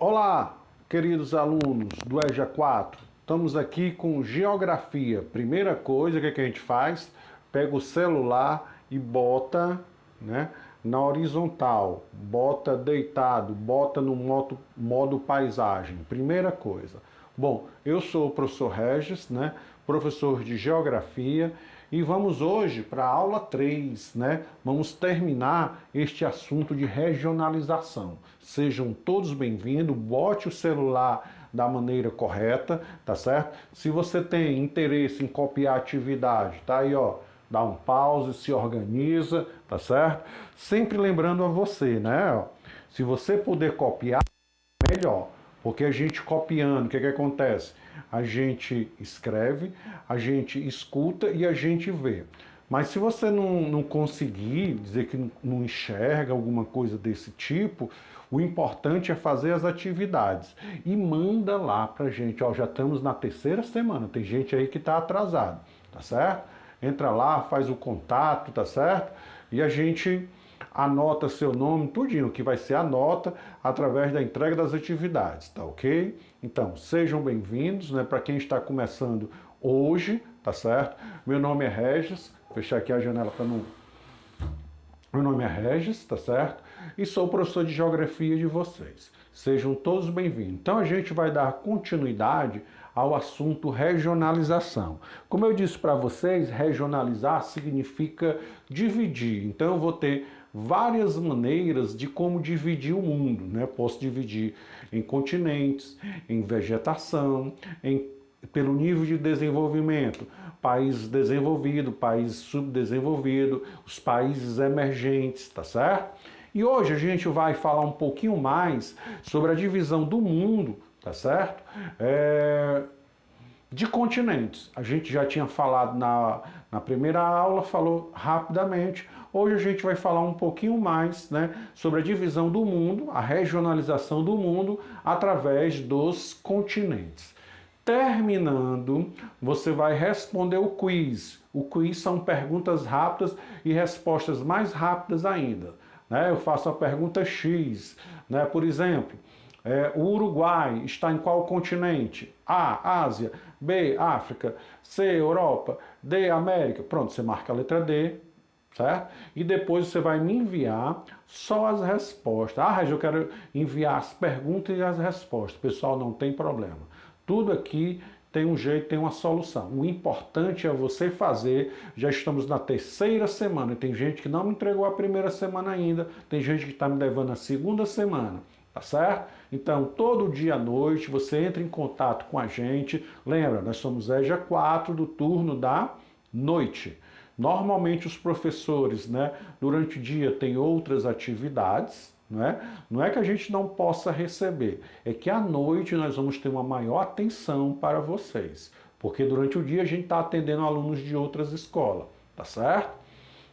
Olá, queridos alunos do EJA 4. Estamos aqui com geografia. Primeira coisa que a gente faz, pega o celular e bota, né, na horizontal, bota deitado, bota no modo paisagem. Primeira coisa. Bom, eu sou o professor Regis, né, professor de geografia, e vamos hoje para a aula 3, né? Vamos terminar este assunto de regionalização. Sejam todos bem-vindos, bote o celular da maneira correta, tá certo? Se você tem interesse em copiar a atividade, tá aí, ó, dá um pause, se organiza, tá certo? Sempre lembrando a você, né? Se você puder copiar, melhor. Porque a gente copiando, o que acontece? A gente escreve, a gente escuta e a gente vê. Mas se você não conseguir dizer que não enxerga alguma coisa desse tipo, o importante é fazer as atividades. E manda lá pra gente. Ó, já estamos na terceira semana, tem gente aí que está atrasado, tá certo? Entra lá, faz o contato, tá certo? E a gente anota seu nome, tudinho, que vai ser a nota através da entrega das atividades, tá ok? Então, sejam bem-vindos, né? Para quem está começando hoje, tá certo? Meu nome é Regis, vou fechar aqui a janela para não... Meu nome é Regis, tá certo? E sou o professor de geografia de vocês. Sejam todos bem-vindos. Então a gente vai dar continuidade ao assunto regionalização. Como eu disse para vocês, regionalizar significa dividir. Então eu vou ter várias maneiras de como dividir o mundo, né? Posso dividir em continentes, em vegetação, pelo nível de desenvolvimento, país desenvolvido, país subdesenvolvido, os países emergentes, tá certo? E hoje a gente vai falar um pouquinho mais sobre a divisão do mundo, tá certo? De continentes. A gente já tinha falado na primeira aula, falou rapidamente. Hoje a gente vai falar um pouquinho mais, né, sobre a divisão do mundo, a regionalização do mundo através dos continentes. Terminando, você vai responder o quiz. O quiz são perguntas rápidas e respostas mais rápidas ainda, né? Eu faço a pergunta X, né? Por exemplo, o Uruguai está em qual continente? A, Ásia, B, África, C, Europa, D, América. Pronto, você marca a letra D, certo? E depois você vai me enviar só as respostas. Ah, Regi, eu quero enviar as perguntas e as respostas. Pessoal, não tem problema. Tudo aqui tem um jeito, tem uma solução. O importante é você fazer. Já estamos na terceira semana. Tem gente que não me entregou a primeira semana ainda. Tem gente que está me levando a segunda semana. Tá certo? Então, todo dia à noite, você entra em contato com a gente. Lembra, nós somos EJA 4 do turno da noite. Normalmente os professores, né, durante o dia têm outras atividades, não é que a gente não possa receber, é que à noite nós vamos ter uma maior atenção para vocês, porque durante o dia a gente está atendendo alunos de outras escolas, tá certo?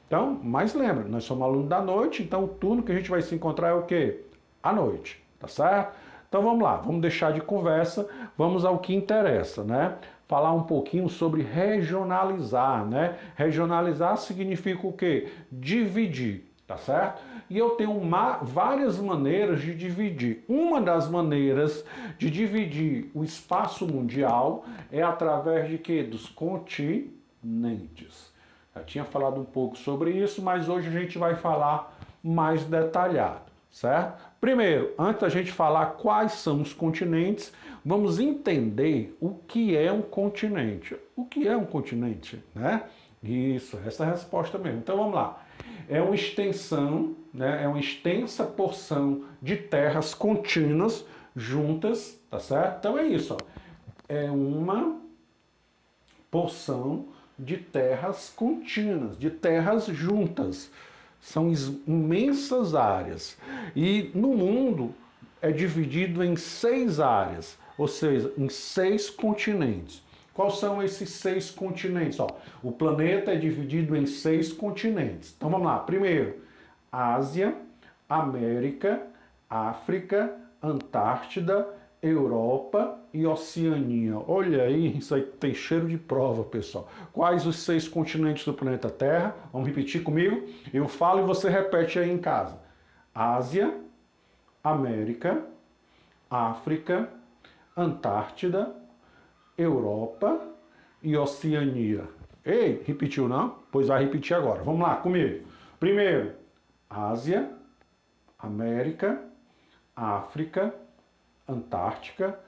Então, mas lembra, nós somos alunos da noite, então o turno que a gente vai se encontrar é o quê? À noite, tá certo? Então vamos lá, vamos deixar de conversa, vamos ao que interessa, né? Falar um pouquinho sobre regionalizar, né? Regionalizar significa o quê? Dividir, tá certo? E eu tenho várias maneiras de dividir. Uma das maneiras de dividir o espaço mundial é através de quê? Dos continentes. Já tinha falado um pouco sobre isso, mas hoje a gente vai falar mais detalhado, certo? Primeiro, antes da gente falar quais são os continentes, vamos entender o que é um continente. O que é um continente, né? Isso, essa é a resposta mesmo. Então vamos lá. É uma extensão, né? É uma extensa porção de terras contínuas juntas, tá certo? Então é isso, ó. É uma porção de terras contínuas, de terras juntas. São imensas áreas. E no mundo é dividido em 6 áreas, ou seja, em 6 continentes. Quais são esses 6 continentes? Ó, o planeta é dividido em 6 continentes. Então vamos lá. Primeiro, Ásia, América, África, Antártida, Europa e Oceania. Olha aí, isso aí tem cheiro de prova, pessoal. Quais os 6 continentes do planeta Terra? Vamos repetir comigo? Eu falo e você repete aí em casa. Ásia, América, África, Antártida, Europa e Oceania. Ei, repetiu não? Pois vai repetir agora. Vamos lá comigo. Primeiro, Ásia, América, África, Antártica,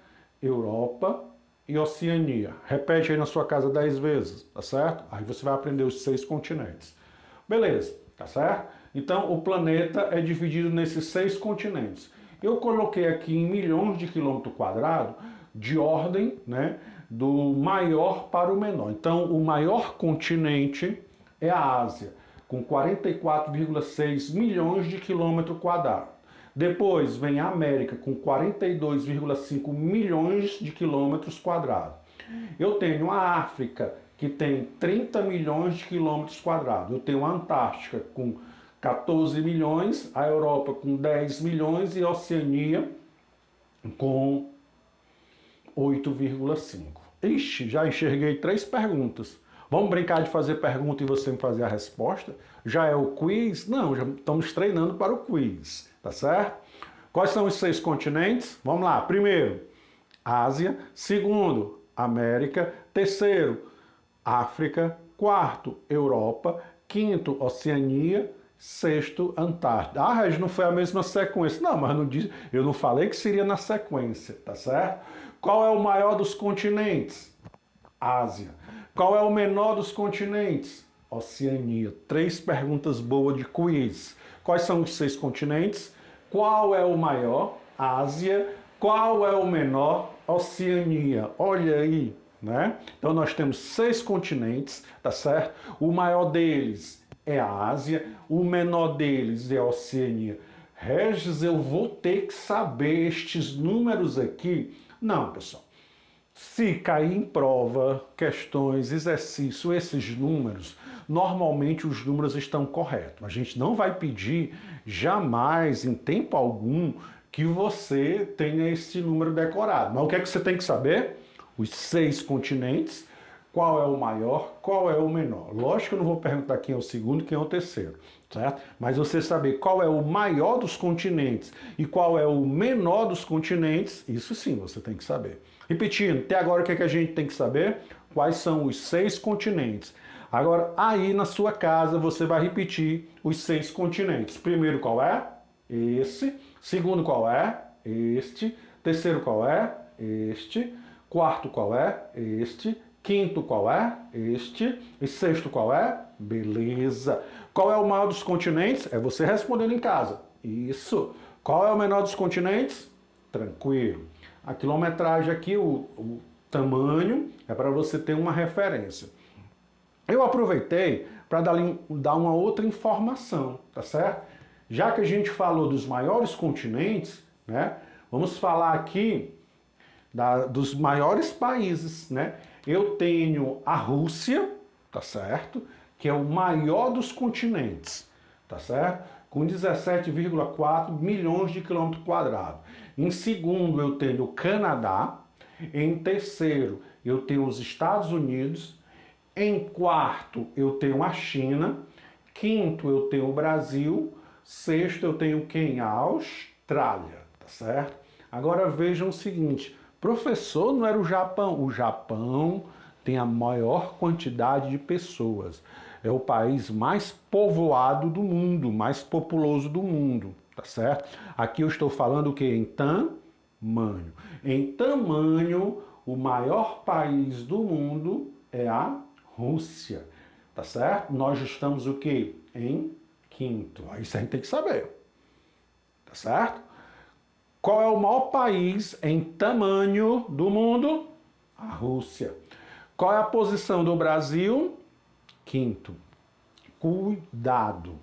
Europa e Oceania. Repete aí na sua casa 10 vezes, tá certo? Aí você vai aprender os 6 continentes. Beleza, tá certo? Então, o planeta é dividido nesses 6 continentes. Eu coloquei aqui em milhões de quilômetros quadrados, de ordem, né, do maior para o menor. Então, o maior continente é a Ásia, com 44,6 milhões de quilômetros quadrados. Depois vem a América, com 42,5 milhões de quilômetros quadrados. Eu tenho a África, que tem 30 milhões de quilômetros quadrados. Eu tenho a Antártica, com 14 milhões, a Europa com 10 milhões e a Oceania com 8,5. Ixi, já enxerguei 3 perguntas. Vamos brincar de fazer pergunta e você me fazer a resposta? Já é o quiz? Não, já estamos treinando para o quiz, tá certo? Quais são os 6 continentes? Vamos lá. Primeiro, Ásia. Segundo, América. Terceiro, África. Quarto, Europa. Quinto, Oceania. Sexto, Antártida. Ah, Regis, não foi a mesma sequência. Não, mas não disse, eu não falei que seria na sequência, tá certo? Qual é o maior dos continentes? Ásia. Qual é o menor dos continentes? Oceania. 3 perguntas boas de quiz. Quais são os 6 continentes? Qual é o maior? Ásia. Qual é o menor? Oceania. Olha aí, né? Então nós temos 6 continentes, tá certo? O maior deles é a Ásia, o menor deles é a Oceania. Regis, eu vou ter que saber estes números aqui? Não, pessoal. Se cair em prova, questões, exercício, esses números, normalmente os números estão corretos. A gente não vai pedir jamais, em tempo algum, que você tenha esse número decorado. Mas o que é que você tem que saber? Os 6 continentes, qual é o maior, qual é o menor. Lógico que eu não vou perguntar quem é o segundo, quem é o terceiro, certo? Mas você saber qual é o maior dos continentes e qual é o menor dos continentes, isso sim você tem que saber. Repetindo, até agora o que é que a gente tem que saber? Quais são os 6 continentes. Agora, aí na sua casa você vai repetir os 6 continentes. Primeiro qual é? Esse. Segundo qual é? Este. Terceiro qual é? Este. Quarto qual é? Este. Quinto qual é? Este. E sexto qual é? Beleza. Qual é o maior dos continentes? É você respondendo em casa. Isso. Qual é o menor dos continentes? Tranquilo. A quilometragem aqui, o tamanho, é para você ter uma referência. Eu aproveitei para dar uma outra informação, tá certo? Já que a gente falou dos maiores continentes, né? Vamos falar aqui dos maiores países, né? Eu tenho a Rússia, tá certo? Que é o maior dos continentes, tá certo? Com 17,4 milhões de quilômetros quadrados. Em segundo, eu tenho o Canadá. Em terceiro, eu tenho os Estados Unidos. Em quarto, eu tenho a China. Quinto, eu tenho o Brasil. Sexto, eu tenho quem? A Austrália, tá certo? Agora vejam o seguinte, professor, não era o Japão? O Japão tem a maior quantidade de pessoas. É o país mais povoado do mundo, mais populoso do mundo, tá certo? Aqui eu estou falando o quê? Em tamanho. Em tamanho, o maior país do mundo é a Rússia, tá certo? Nós estamos o quê? Em quinto. Isso a gente tem que saber, tá certo? Qual é o maior país em tamanho do mundo? A Rússia. Qual é a posição do Brasil? Quinto. Cuidado.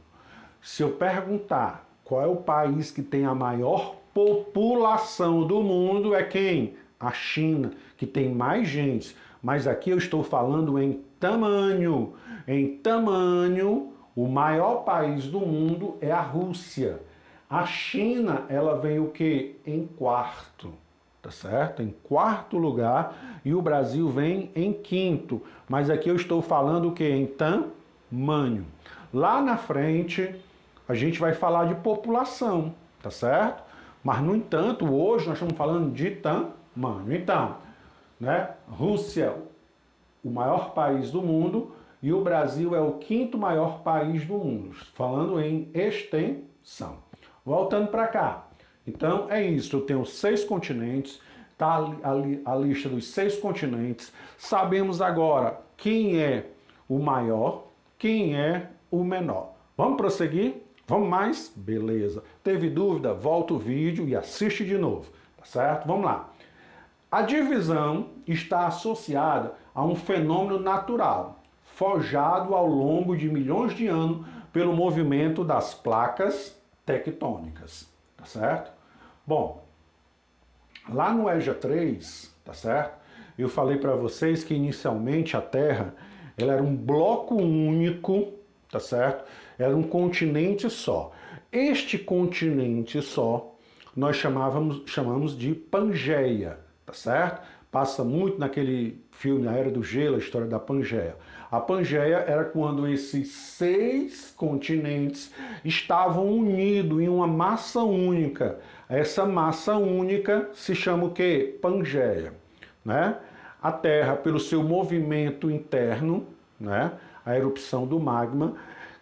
Se eu perguntar qual é o país que tem a maior população do mundo, é quem? A China, que tem mais gente. Mas aqui eu estou falando em tamanho. Em tamanho, o maior país do mundo é a Rússia. A China, ela vem o quê? Em quarto, tá certo? Em quarto lugar, e o Brasil vem em quinto. Mas aqui eu estou falando o quê? Em tamanho. Lá na frente, a gente vai falar de população, tá certo? Mas, no entanto, hoje nós estamos falando de tamanho. Então, né, Rússia, o maior país do mundo, e o Brasil é o quinto maior país do mundo, falando em extensão. Voltando para cá. Então, é isso. Eu tenho 6 continentes, tá ali a lista dos 6 continentes. Sabemos agora quem é o maior, quem é o menor. Vamos prosseguir? Vamos mais? Beleza. Teve dúvida? Volta o vídeo e assiste de novo, tá certo? Vamos lá. A divisão está associada a um fenômeno natural, forjado ao longo de milhões de anos pelo movimento das placas tectônicas, tá certo? Bom, lá no EJA 3, tá certo? Eu falei para vocês que inicialmente a Terra, ela era um bloco único, tá certo? Era um continente só. Este continente só, nós chamamos de Pangeia, tá certo? Passa muito naquele filme, A Era do Gelo, a história da Pangeia. A Pangeia era quando esses 6 continentes estavam unidos em uma massa única. Essa massa única se chama o quê? Pangeia, né? A Terra, pelo seu movimento interno, né? A erupção do magma,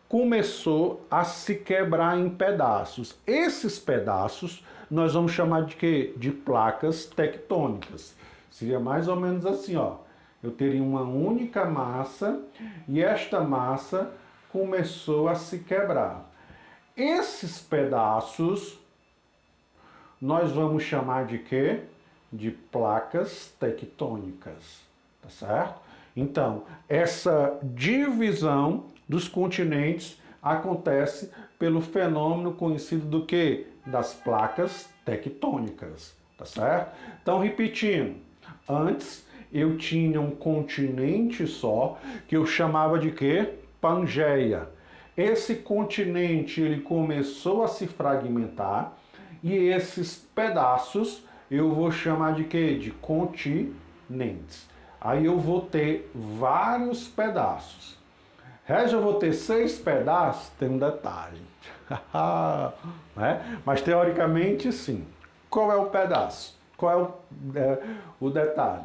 começou a se quebrar em pedaços. Esses pedaços nós vamos chamar de quê? De placas tectônicas. Seria mais ou menos assim, ó. Eu teria uma única massa e esta massa começou a se quebrar. Esses pedaços nós vamos chamar de quê? De placas tectônicas, tá certo? Então, essa divisão dos continentes acontece pelo fenômeno conhecido do quê? Das placas tectônicas, tá certo? Então, repetindo, antes eu tinha um continente só, que eu chamava de quê? Pangeia. Esse continente ele começou a se fragmentar e esses pedaços eu vou chamar de quê? De continentes. Aí eu vou ter vários pedaços. Régio, eu vou ter 6 pedaços? Tem um detalhe. Né? Mas teoricamente sim. Qual é o pedaço? Qual é o detalhe?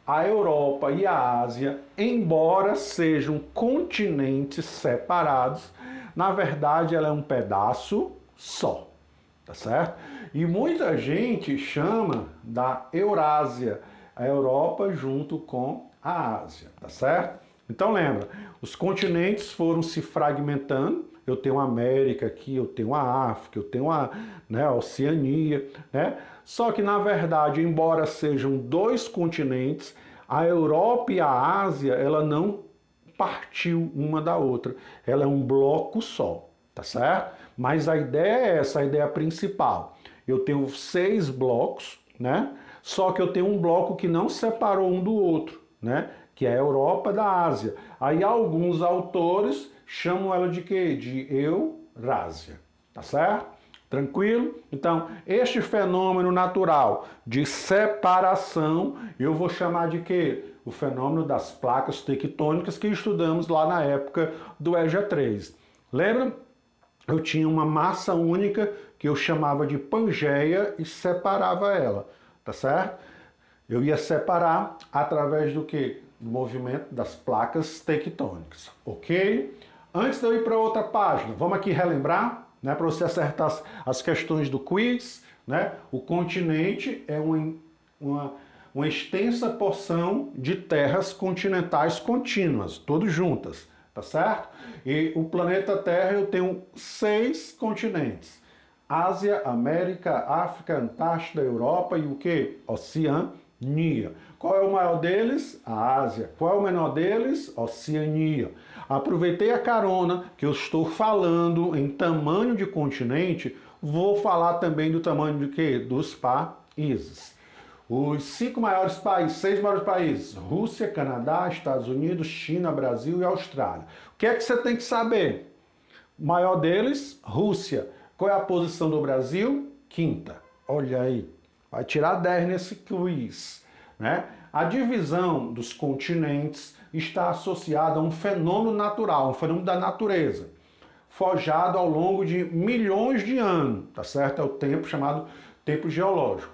A Europa e a Ásia, embora sejam continentes separados, na verdade ela é um pedaço só, tá certo? E muita gente chama da Eurásia, a Europa junto com a Ásia, tá certo? Então lembra, os continentes foram se fragmentando. Eu tenho a América aqui, eu tenho a África, eu tenho a Oceania, né? Só que na verdade, embora sejam 2 continentes, a Europa e a Ásia, ela não partiu uma da outra. Ela é um bloco só, tá certo? Mas a ideia é essa, a ideia principal. Eu tenho 6 blocos, né? Só que eu tenho um bloco que não separou um do outro, né? Que é a Europa da Ásia. Aí alguns autores chamam ela de quê? De Eurásia, tá certo? Tranquilo? Então, este fenômeno natural de separação, eu vou chamar de quê? O fenômeno das placas tectônicas que estudamos lá na época do EJA 3. Lembra? Eu tinha uma massa única que eu chamava de Pangeia e separava ela, tá certo? Eu ia separar através do quê? Do movimento das placas tectônicas, ok? Antes de eu ir para outra página, vamos aqui relembrar, né, para você acertar as questões do quiz, né? O continente é uma extensa porção de terras continentais contínuas, todas juntas, tá certo? E o planeta Terra eu tenho 6 continentes: Ásia, América, África, Antártida, Europa e o que? Oceania. Qual é o maior deles? A Ásia. Qual é o menor deles? Oceania. Aproveitei a carona que eu estou falando em tamanho de continente, vou falar também do tamanho de quê? Dos países. Os 5 maiores países, 6 maiores países: Rússia, Canadá, Estados Unidos, China, Brasil e Austrália. O que é que você tem que saber? O maior deles, Rússia. Qual é a posição do Brasil? 5ª. Olha aí, vai tirar 10 nesse quiz, né? A divisão dos continentes está associada a um fenômeno natural, um fenômeno da natureza, forjado ao longo de milhões de anos, tá certo? É o tempo chamado Tempo geológico.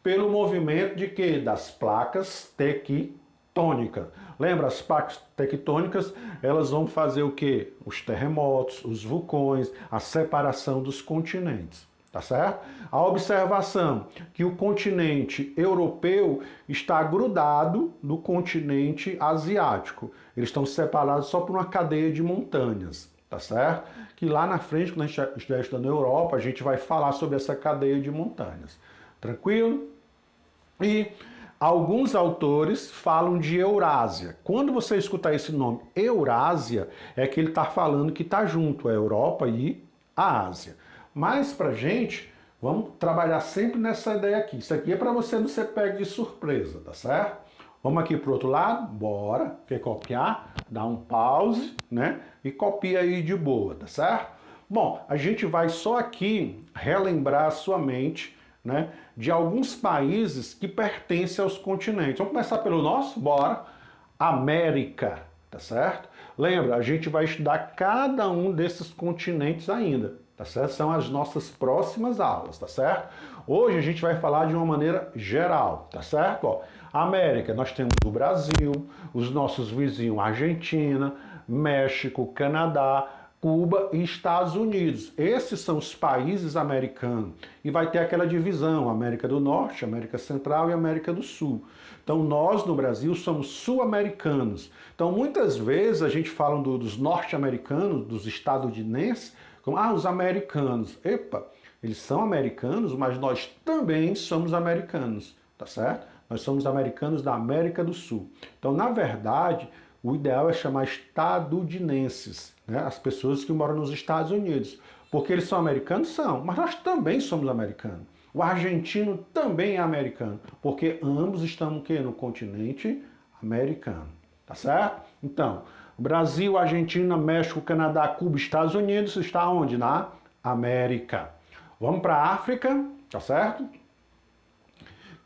Pelo movimento de quê? Das placas tectônicas. Lembra, as placas tectônicas, elas vão fazer o quê? Os terremotos, os vulcões, a separação dos continentes. Tá certo? A observação que o continente europeu está grudado no continente asiático. Eles estão separados só por uma cadeia de montanhas, tá certo? Que lá na frente, quando a gente estiver estudando a Europa, a gente vai falar sobre essa cadeia de montanhas. Tranquilo? E alguns autores falam de Eurásia. Quando você escutar esse nome Eurásia, é que ele está falando que está junto a Europa e a Ásia. Mas pra gente, vamos trabalhar sempre nessa ideia aqui. Isso aqui é para você não ser pego de surpresa, tá certo? Vamos aqui pro outro lado? Bora. Quer copiar? Dá um pause, né? E copia aí de boa, tá certo? Bom, a gente vai só aqui relembrar a sua mente, né, de alguns países que pertencem aos continentes. Vamos começar pelo nosso? Bora. América, tá certo? Lembra, a gente vai estudar cada um desses continentes ainda, tá certo? São as nossas próximas aulas, tá certo? Hoje a gente vai falar de uma maneira geral, tá certo? Ó, América, nós temos o Brasil, os nossos vizinhos Argentina, México, Canadá, Cuba e Estados Unidos. Esses são os países americanos. E vai ter aquela divisão, América do Norte, América Central e América do Sul. Então nós no Brasil somos sul-americanos. Então muitas vezes a gente fala dos norte-americanos, dos estadunidenses, como os americanos. Epa, eles são americanos, mas nós também somos americanos, tá certo? Nós somos americanos da América do Sul. Então, na verdade, o ideal é chamar estadunidenses, né? As pessoas que moram nos Estados Unidos. Porque eles são americanos? São, mas nós também somos americanos. O argentino também é americano, porque ambos estão o quê? No continente americano, tá certo? Então, Brasil, Argentina, México, Canadá, Cuba, Estados Unidos, está onde? Na América. Vamos para a África, tá certo?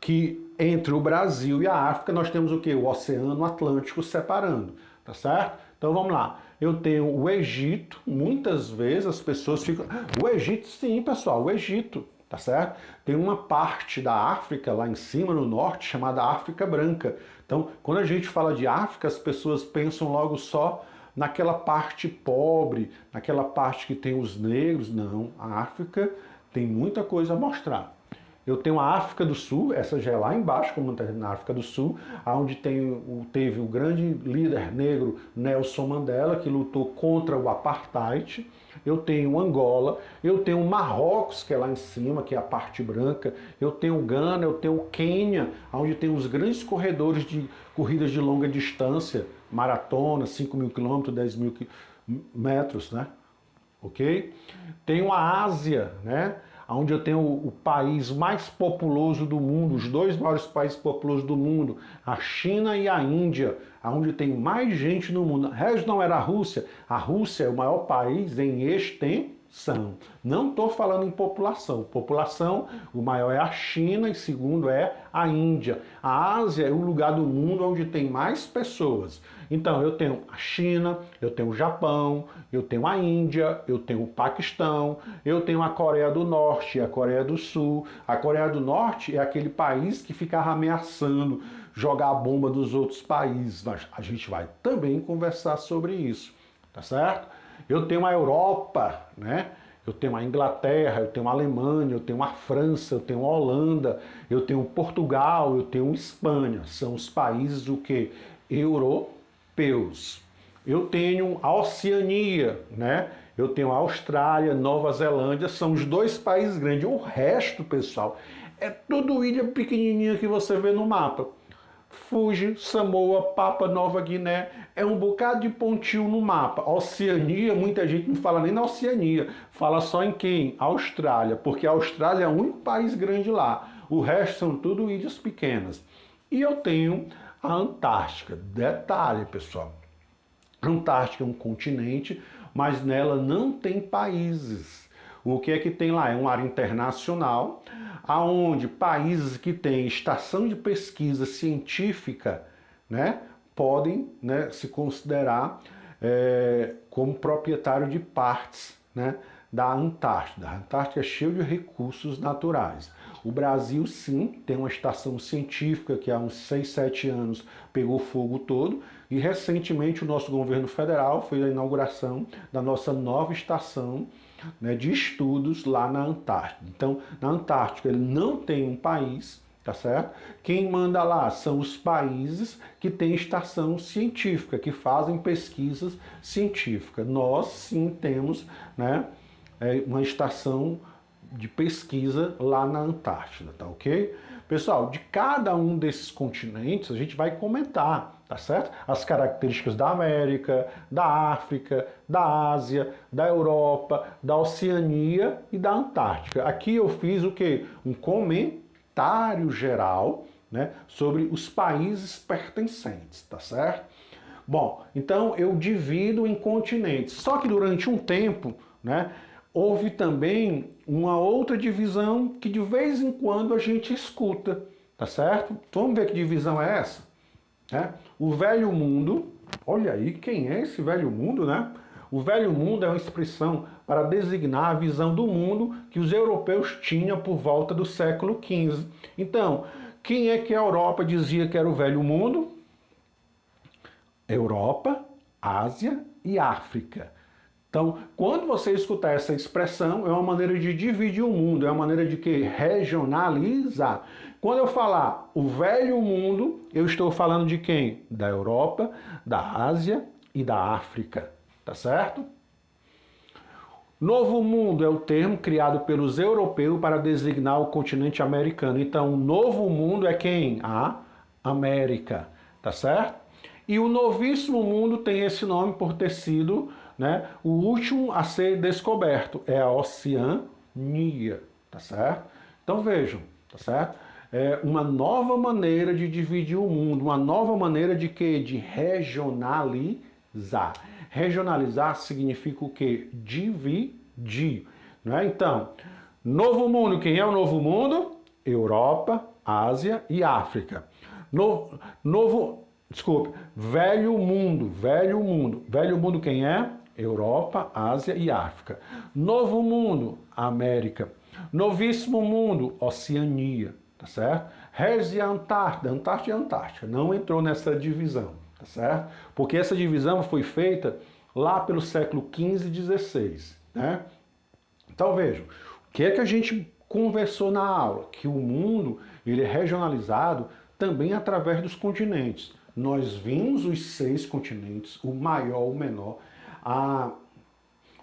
Que entre o Brasil e a África nós temos o quê? O Oceano Atlântico separando, tá certo? Então vamos lá. Eu tenho o Egito, muitas vezes as pessoas ficam... O Egito, sim, pessoal, o Egito, tá certo? Tem uma parte da África lá em cima, no norte, chamada África Branca. Então, quando a gente fala de África, as pessoas pensam logo só naquela parte pobre, naquela parte que tem os negros. Não, a África tem muita coisa a mostrar. Eu tenho a África do Sul, essa já é lá embaixo, como está na África do Sul, onde teve o grande líder negro Nelson Mandela, que lutou contra o apartheid. Eu tenho Angola, eu tenho Marrocos, que é lá em cima, que é a parte branca. Eu tenho Gana, eu tenho Quênia, onde tem os grandes corredores de corridas de longa distância, maratona, 5.000 quilômetros, 10.000 metros, né? Ok? Tenho a Ásia, né? Onde eu tenho o país mais populoso do mundo, os dois maiores países populosos do mundo, a China e a Índia, onde tem mais gente no mundo. Regis, não era a Rússia? A Rússia é o maior país em extensão. Não estou falando em população. População, o maior é a China e segundo é a Índia. A Ásia é o lugar do mundo onde tem mais pessoas. Então eu tenho a China, eu tenho o Japão, eu tenho a Índia, eu tenho o Paquistão, eu tenho a Coreia do Norte e a Coreia do Sul. A Coreia do Norte é aquele país que ficava ameaçando jogar a bomba dos outros países. Mas a gente vai também conversar sobre isso, tá certo? Eu tenho a Europa, né? Eu tenho a Inglaterra, eu tenho a Alemanha, eu tenho a França, eu tenho a Holanda, eu tenho Portugal, eu tenho Espanha. São os países o quê? Europeus. Eu tenho a Oceania, né? Eu tenho a Austrália, Nova Zelândia, são os dois países grandes. O resto, pessoal, é tudo ilha pequenininha que você vê no mapa. Fuji, Samoa, Papua Nova Guiné, é um bocado de pontinho no mapa. Oceania, muita gente não fala nem na Oceania, fala só em quem? Austrália, porque a Austrália é o único país grande lá. O resto são tudo ilhas pequenas. E eu tenho a Antártica. Detalhe, pessoal. A Antártica é um continente, mas nela não tem países. O que é que tem lá? É um área internacional, aonde países que têm estação de pesquisa científica, né, podem, né, se considerar como proprietário de partes, né, da Antártida. A Antártida é cheia de recursos naturais. O Brasil, sim, tem uma estação científica que há uns 6, 7 anos pegou fogo todo, e recentemente o nosso governo federal fez a inauguração da nossa nova estação, né, de estudos lá na Antártida. Então, na Antártica ele não tem um país, tá certo? Quem manda lá são os países que têm estação científica, que fazem pesquisas científicas. Nós, sim, temos, né, uma estação de pesquisa lá na Antártida, tá ok? Pessoal, de cada um desses continentes a gente vai comentar, tá certo? As características da América, da África, da Ásia, da Europa, da Oceania e da Antártica. Aqui eu fiz o quê? Um comentário geral, né, sobre os países pertencentes, tá certo? Bom, então eu divido em continentes. Só que durante um tempo, né, houve também uma outra divisão que de vez em quando a gente escuta, tá certo? Vamos ver que divisão é essa? O Velho Mundo, olha aí, quem é esse Velho Mundo, né? O Velho Mundo é uma expressão para designar a visão do mundo que os europeus tinham por volta do século XV. Então, quem é que a Europa dizia que era o Velho Mundo? Europa, Ásia e África. Então, quando você escutar essa expressão, é uma maneira de dividir o mundo, é uma maneira de que regionalizar. Quando eu falar o Velho Mundo, eu estou falando de quem? Da Europa, da Ásia e da África, tá certo? Novo Mundo é o termo criado pelos europeus para designar o continente americano. Então, o Novo Mundo é quem? A América, tá certo? E o Novíssimo Mundo tem esse nome por ter sido, né, o último a ser descoberto. É a Oceania, tá certo? Então vejam, tá certo? É uma nova maneira de dividir o mundo, uma nova maneira de quê? De regionalizar. Regionalizar significa o quê? Dividir, né? Então, Novo Mundo, quem é o Novo Mundo? Europa, Ásia e África. Velho Mundo, Velho Mundo. Velho Mundo quem é? Europa, Ásia e África. Novo Mundo, América. Novíssimo Mundo, Oceania, tá certo? Reza e Antártida, Antártida e Antártica, não entrou nessa divisão, tá certo? Porque essa divisão foi feita lá pelo século XV e XVI, né? Então vejam, o que é que a gente conversou na aula? Que o mundo ele é regionalizado também através dos continentes. Nós vimos os 6 continentes, o maior, o menor,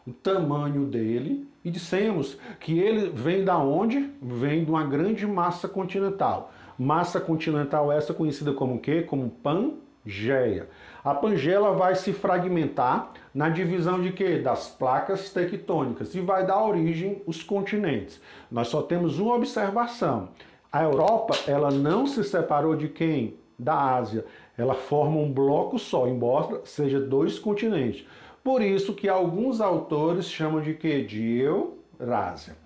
o tamanho dele, e dissemos que ele vem da onde? Vem de uma grande massa continental. Massa continental essa conhecida como o quê? Como Pangeia. A Pangeia ela vai se fragmentar na divisão de quê? Das placas tectônicas e vai dar origem aos continentes. Nós só temos uma observação. A Europa, ela não se separou de quem? Da Ásia. Ela forma um bloco só, embora seja 2 continentes. Por isso que alguns autores chamam de quê? De Eurásia.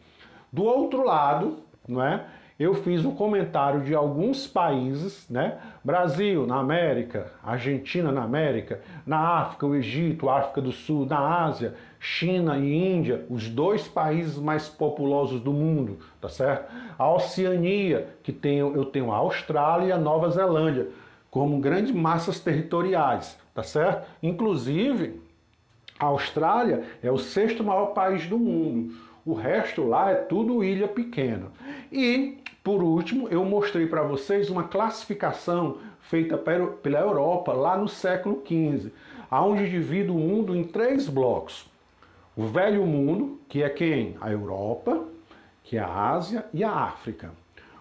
Do outro lado, não é? Eu fiz um comentário de alguns países, né? Brasil na América, Argentina na América, na África, o Egito, África do Sul, na Ásia, China e Índia, os 2 países mais populosos do mundo, tá certo? A Oceania, que eu tenho a Austrália e a Nova Zelândia, como grandes massas territoriais, tá certo? Inclusive, a Austrália é o 6º maior país do mundo. O resto lá é tudo ilha pequena. E, por último, eu mostrei para vocês uma classificação feita pela Europa lá no século XV, onde divide o mundo em 3 blocos. O Velho Mundo, que é quem? A Europa, que é a Ásia e a África.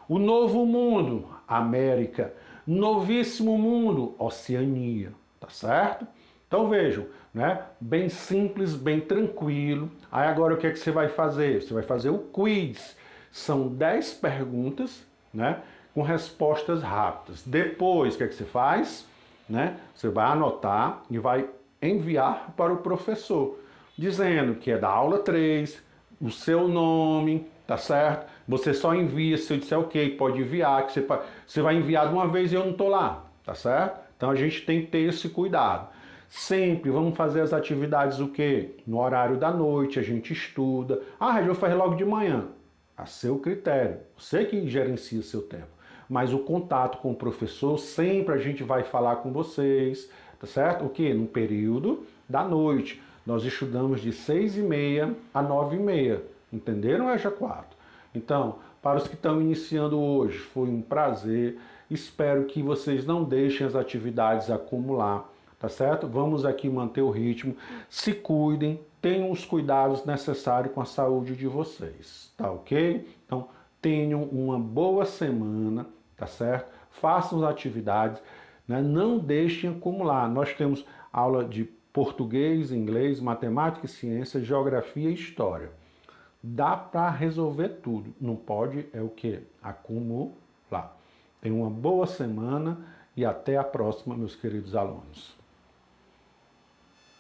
O Novo Mundo, a América. Novíssimo Mundo, Oceania, tá certo? Então vejam, né? Bem simples, bem tranquilo. Aí agora o que é que você vai fazer? Você vai fazer o quiz. São 10 perguntas, né? Com respostas rápidas. Depois, o que é que você faz? Né? Você vai anotar e vai enviar para o professor, dizendo que é da aula 3, o seu nome, tá certo? Você só envia, se eu disser ok, pode enviar, que você vai enviar de uma vez e eu não estou lá, tá certo? Então a gente tem que ter esse cuidado. Sempre vamos fazer as atividades o quê? No horário da noite, a gente estuda. Ah, eu vou fazer logo de manhã. a seu critério. Você que gerencia seu tempo. Mas o contato com o professor, sempre a gente vai falar com vocês, tá certo? O quê? No período da noite. Nós estudamos de 6h30 a 9h30. Entenderam, EJA 4? Então, para os que estão iniciando hoje, foi um prazer. Espero que vocês não deixem as atividades acumular, tá certo? Vamos aqui manter o ritmo. Se cuidem, tenham os cuidados necessários com a saúde de vocês, tá ok? Então, tenham uma boa semana, tá certo? Façam as atividades, né? Não deixem acumular. Nós temos aula de português, inglês, matemática e ciência, geografia e história. Dá para resolver tudo. Não pode é o que? Acumular. Tenham uma boa semana e até a próxima, meus queridos alunos.